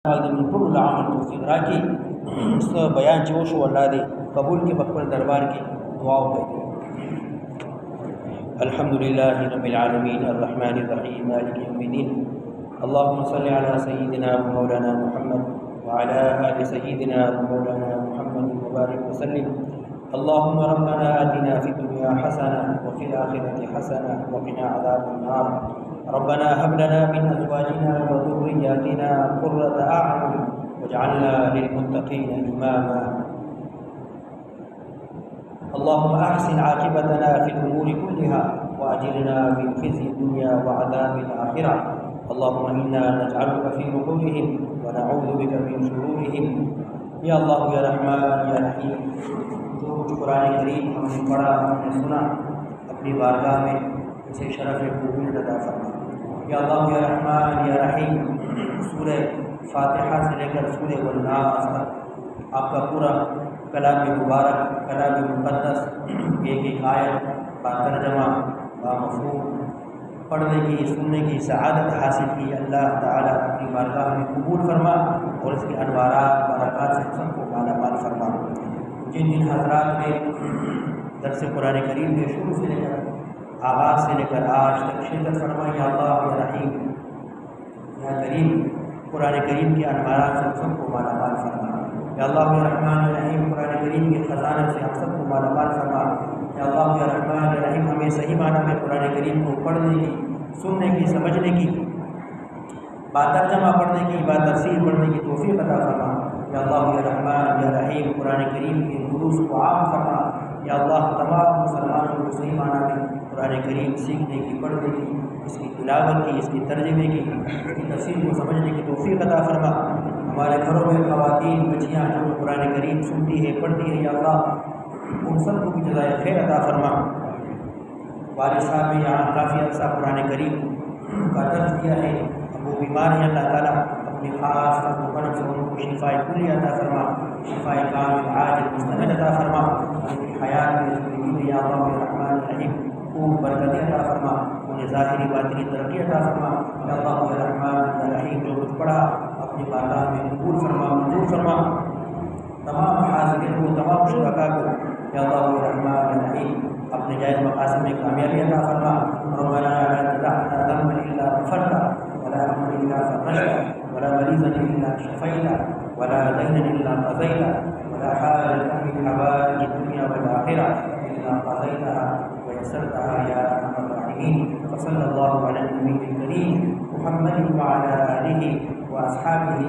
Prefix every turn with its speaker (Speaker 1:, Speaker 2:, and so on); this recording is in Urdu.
Speaker 1: من ټول العمل توفیق راکړي. څه بیان چې وشو الله دې قبول کړي په خپل دربار کې دعا وکړي. الحمد لله رب العالمين الرحمن الرحيم مالك يوم الدين. اللهم صل على سيدنا ومولانا محمد وعلى آل سيدنا ومولانا محمد وبارك وسلم. اللهم ربنا آتنا في الدنيا حسنة وفي الآخرة حسنة وقنا عذاب النار. ربنا هب لنا من أزواجنا وذرياتنا قرة أعين واجعلنا للمتقين إماما. اللهم أحسن عاقبتنا في الأمور كلها وأجرنا من خزي الدنيا وعذاب الآخرة. اللهم إنا نجعلك في نحورهم ونعوذ بك من شرورهم. یا اللہ یا رحمان یا رحیم، جو کچھ قرآن کریم ہم نے پڑھا ہم نے سنا اپنی بارگاہ میں اسے شرف قبول عطا فرما. یا اللہ یا رحمان یا رحیم، سورہ فاتحہ سے لے کر سورہ والناس تک آپ کا پورا کلام مبارک کلام مقدس ایک ایک آیت با ترجمہ با مفہوم پڑھنے کی سننے کی سعادت حاصل کی اللہ تعالیٰ اپنی بارگاہ میں قبول فرما اور اس کے انوارات برکات سے سب کو مالا مال فرما. جن جن حضرات نے درس قرآن کریم کے شروع سے لے کر آغاز سے لے کر آج تک شرکت فرما، یا اللہ یا رحیم یا کریم قرآن کریم کے انوارات سے سب کو مالا مال فرما. یا اللہ یا رحمان یا رحیم قرآن کریم کے خزانہ سے ہم سب کو مالا مال فرما. یا اللہ یا رحمان یا رحیم ہمیں صحیح معنی میں قرآن کریم کو پڑھنے کی، سننے کی، سمجھنے کی، با ترجمہ پڑھنے کی، با تفسیر پڑھنے کی توفیق عطا فرما. یا اللہ یا رحمان یا رحیم قرآن کریم کے دروس کو عام فرما. یا اللہ تمام مسلمانوں کو صحیح معنی میں قرآن کریم سیکھنے کی، پڑھنے کی، اس کی تلاوت کی، اس کی ترجمے کی، اس کی تفسیر کو سمجھنے کی توفیق عطا فرما. ہمارے گھروں میں خواتین بچیاں جو قرآن کریم سنتی ہے پڑھتی ہے، یا اللہ ان سب کو بھی جزائے خیر عطا فرما. والد صاحب نے یہاں کافی عرصہ قرآن کریم کا درس دیا ہے، اب وہ بیمار ہیں، اللہ تعالیٰ اپنے خاص کرم سے ان کو شفاء کلی عطا فرما، شفاء کامل عاجل مستمر عطا فرما. ان کی حیات میں زندگی میں یا اللہ الرحمن الرحیم خوب برکت عطا فرما، انہیں ظاہری باطنی ترقی عطا فرما. یا اللہ الرحمن الرحیم جو کچھ پڑھا اپنی بارگاہ میں قبول فرما، منظور فرما. تمام حاضرین کو، تمام شرکاء کو یا اللہ الرحمن الرحیم اپنے جائز مقاصد میں کامیابی عطا فرما. ربنا لا تدع لنا ذنبا الا غفرته ولا هما الا فرجته ولا مريضا الا شفيته ولا دينا الا قضيته ولا حاجة من حوائج الدنيا والاخره الا قضيتها ويسرتها يا ارحم الراحمين. وصلى الله على النبي الكريم محمد وعلى اله واصحابه